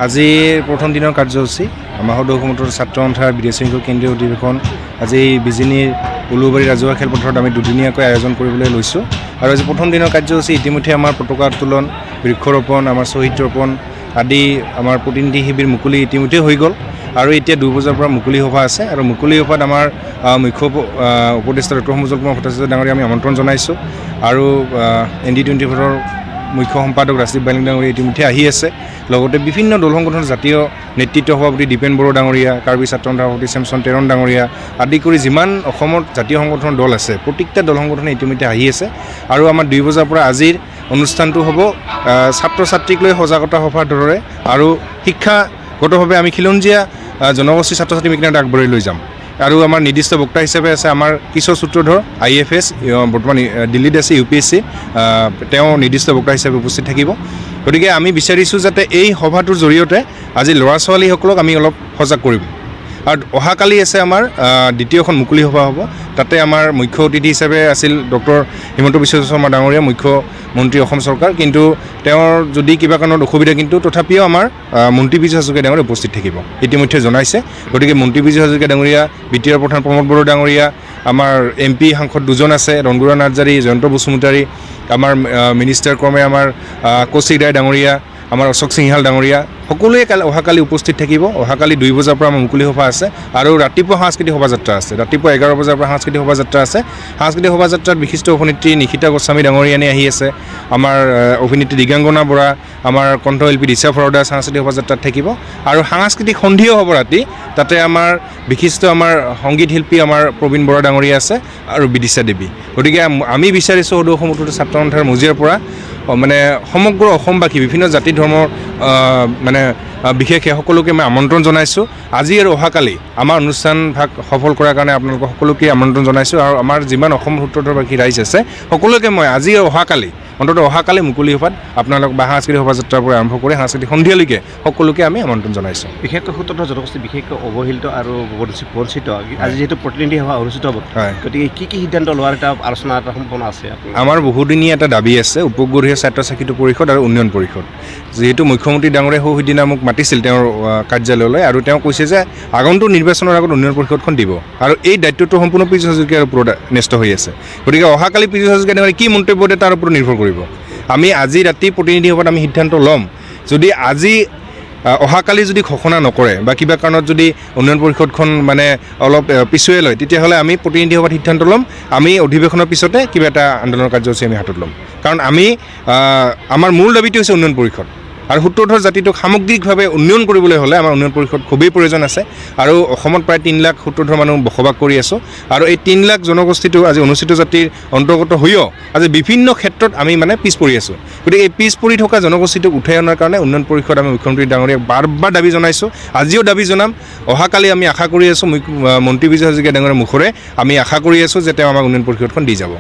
আজিৰ প্ৰথম দিনৰ কাৰ্যসূচী আমাৰ সদৌ অসমতৰ ছাত্ৰ সন্থাৰ বিদ্যাৰ্থী সংঘৰ কেন্দ্ৰীয় অধিৱেশন আজি বিজিনীৰ উলুবাৰী ৰাজহুৱা খেলপথাৰত আমি দুদিনীয়াকৈ আয়োজন কৰিবলৈ লৈছোঁ আৰু আজি প্ৰথম দিনৰ কাৰ্যসূচী ইতিমধ্যে আমাৰ পতাকা উত্তোলন বৃক্ষৰোপণ আমাৰ শ্বহীদ ৰোপণ আদি আমাৰ প্ৰতিনিধি শিবিৰ মুকলি ইতিমধ্যে হৈ গ'ল আৰু এতিয়া 2 বজাৰ পৰা মুকলি সভা আছে আৰু মুকলি সভাত আমাৰ মুখ্য উপদেষ্টা ডক্টৰ সমুজল কুমাৰ ভট্টাচাৰ্য ডাঙৰীয়া আমি আমন্ত্ৰণ জনাইছোঁ আৰু ND24 মুখ্য সম্পাদক ৰাজদীপ বাইলিং ডাঙৰীয়া ইতিমধ্যে আহি আছে লগতে বিভিন্ন দল সংগঠনৰ জাতীয় নেতৃত্ব সভাপতি দীপেন বড়ো ডাঙৰীয়া কাৰ্বি ছাত্ৰ সন্থাৰ সভাপতি চেমছন তেৰণ ডাঙৰীয়া আদি কৰি যিমান অসমত জাতীয় সংগঠনৰ দল আছে প্ৰত্যেকটা দল সংগঠনে ইতিমধ্যে আহি আছে আৰু আমাৰ 2 বজাৰ পৰা আজিৰ অনুষ্ঠানটো হ'ব ছাত্ৰ ছাত্ৰীক লৈ সজাগতা সভাৰ দৰে আৰু শিক্ষাগতভাৱে আমি খিলঞ্জীয়া জনগোষ্ঠীৰ ছাত্ৰ ছাত্ৰী মিকিনাত আগবঢ়াই লৈ যাম আৰু আমাৰ নিৰ্দিষ্ট বক্তা হিচাপে আছে আমাৰ কিশোৰ সূত্ৰধৰ IFS বৰ্তমান দিল্লীত আছে UPSC তেওঁ নিৰ্দিষ্ট বক্তা হিচাপে উপস্থিত থাকিব গতিকে আমি বিচাৰিছোঁ যাতে এই সভাটোৰ জৰিয়তে আজি ল'ৰা ছোৱালীসকলক আমি অলপ সজাগ কৰিম আৰু অহাকালি আছে আমাৰ দ্বিতীয়খন মুকলি সভা হ'ব তাতে আমাৰ মুখ্য অতিথি হিচাপে আছিল ডক্টৰ হিমন্ত বিশ্ব শৰ্মা ডাঙৰীয়া মুখ্যমন্ত্ৰী অসম চৰকাৰ কিন্তু তেওঁৰ যদি কিবা কাৰণত অসুবিধা কিন্তু তথাপিও আমাৰ মন্ত্ৰী বিজয় হাজৰিকা ডাঙৰীয়া উপস্থিত থাকিব ইতিমধ্যে জনাইছে গতিকে মন্ত্ৰী বিজয় হাজৰিকা ডাঙৰীয়া বিটিআৰ প্ৰধান প্ৰমোদ বড়ো ডাঙৰীয়া আমাৰ MP সাংসদ দুজন আছে ৰংগুৰা নাৰ্জাৰী জয়ন্ত বসুমতাৰী আমাৰ মিনিষ্টাৰ ক্ৰমে আমাৰ কৌশিক ৰায় ডাঙৰীয়া আমাৰ অশোক সিংহাল ডাঙৰীয়া সকলোৱে অহাকালি উপস্থিত থাকিব অহাকালি 2 বজাৰ পৰা আমাৰ মুকলি সভা আছে আৰু ৰাতিপুৱা সাংস্কৃতিক শোভাযাত্ৰা আছে ৰাতিপুৱা 11 বজাৰ পৰা সাংস্কৃতিক শোভাযাত্ৰা আছে সাংস্কৃতিক শোভাযাত্ৰাত বিশিষ্ট অভিনেত্ৰী নিশিতা গোস্বামী ডাঙৰীয়ানী আহি আছে আমাৰ অভিনেত্ৰী দিগাংগনা বৰা আমাৰ কণ্ঠশিল্পী দিশা ফৰদাস সাংস্কৃতিক শোভাযাত্ৰাত থাকিব আৰু সাংস্কৃতিক সন্ধিও হ'ব ৰাতি তাতে আমাৰ বিশিষ্ট আমাৰ সংগীত শিল্পী আমাৰ প্ৰবীণ বৰা ডাঙৰীয়া আছে আৰু বিদিশা দেৱী গতিকে আমি বিচাৰিছোঁ সদৌ অসমতৰ ছাত্ৰ সন্থাৰ মজিয়াৰ পৰা মানে সমগ্ৰ অসমবাসী বিভিন্ন জাতি ধৰ্মৰ মানে বিশেষ সকলোকে মই আমন্ত্ৰণ জনাইছোঁ আজি আৰু অহাকালি আমাৰ অনুষ্ঠান ভাগ সফল কৰাৰ কাৰণে আপোনালোকক সকলোকে আমন্ত্ৰণ জনাইছোঁ আৰু আমাৰ যিমান অসম সূত্ৰধৰবাসী ৰাইজ আছে সকলোকে মই আজি আৰু অহাকালি অন্ততঃ অহাকালি মুকলি সভাত আপোনালোক বা সাংস্কৃতিক শোভাযাত্ৰাৰ পৰা আৰম্ভ কৰি সাংস্কৃতিক সন্ধিয়ালৈকে সকলোকে আমি আমন্ত্ৰণ জনাইছোঁ বিশেষকৈ সূত্ৰধৰ জনগোষ্ঠী বিশেষকৈ অৱহেলিত আৰু বঞ্চিত আজি যিহেতু প্ৰতিনিধি সভা অনুষ্ঠিত হ'ব গতিকে কি সিদ্ধান্ত লোৱাৰ এটা আলোচনা এটা সম্পন্ন আছে আমাৰ বহুদিনীয়া এটা দাবী আছে উপগঢ়ীয় ছাত্ৰ ছাত্ৰী পৰিষদ আৰু উন্নয়ন পৰিষদ যিহেতু মুখ্যমন্ত্ৰী ডাঙৰীয়া সিদিনা মোক মাতিছিল তেওঁৰ কাৰ্যালয়লৈ আৰু তেওঁ কৈছে যে আগন্তুক নিৰ্বাচনৰ আগত উন্নয়ন পৰিষদখন দিব আৰু এই দায়িত্বটো সম্পূৰ্ণ পীযুষ হাজৰিকাৰ ওপৰত ন্যস্ত হৈ আছে গতিকে অহাকালি পীযুষ হাজৰিকা ডাঙৰীয়াই কি মন্তব্য দিয়ে তাৰ ওপৰত নিৰ্ভৰ কৰিব আমি আজি ৰাতি প্ৰতিনিধি সভাত আমি সিদ্ধান্ত ল'ম যদি আজি অহাকালি যদি ঘোষণা নকৰে বা কিবা কাৰণত যদি উন্নয়ন পৰিষদখন মানে অলপ পিছুৱাই লয় তেতিয়াহ'লে আমি প্ৰতিনিধি সভাত সিদ্ধান্ত ল'ম আমি অধিৱেশনৰ পিছতে কিবা এটা আন্দোলনৰ কাৰ্যসূচী আমি হাতত ল'ম কাৰণ আমি আমাৰ মূল দাবীটো হৈছে উন্নয়ন পৰিষদ আৰু সূত্ৰধৰ জাতিটোক সামগ্ৰিকভাৱে উন্নয়ন কৰিবলৈ হ'লে আমাৰ উন্নয়ন পৰিষদ খুবেই প্ৰয়োজন আছে আৰু অসমত প্ৰায় 3 লাখ সূত্ৰধৰ মানুহ বসবাস কৰি আছোঁ আৰু এই 3 লাখ জনগোষ্ঠীটো আজি অনুসূচিত জাতিৰ অন্তৰ্গত হৈও আজি বিভিন্ন ক্ষেত্ৰত আমি মানে পিছ পৰি আছোঁ গতিকে এই পিছ পৰি থকা জনগোষ্ঠীটোক উঠাই অনাৰ কাৰণে উন্নয়ন পৰিষদ আমি মুখ্যমন্ত্ৰী ডাঙৰীয়াক বাৰ দাবী জনাইছোঁ আজিও দাবী জনাম অহাকালি আমি আশা কৰি আছোঁ মন্ত্ৰী বিজয় হাজৰিকা ডাঙৰীয়াৰ মুখৰে আমি আশা কৰি আছোঁ যে তেওঁ আমাক উন্নয়ন পৰিষদখন দি যাব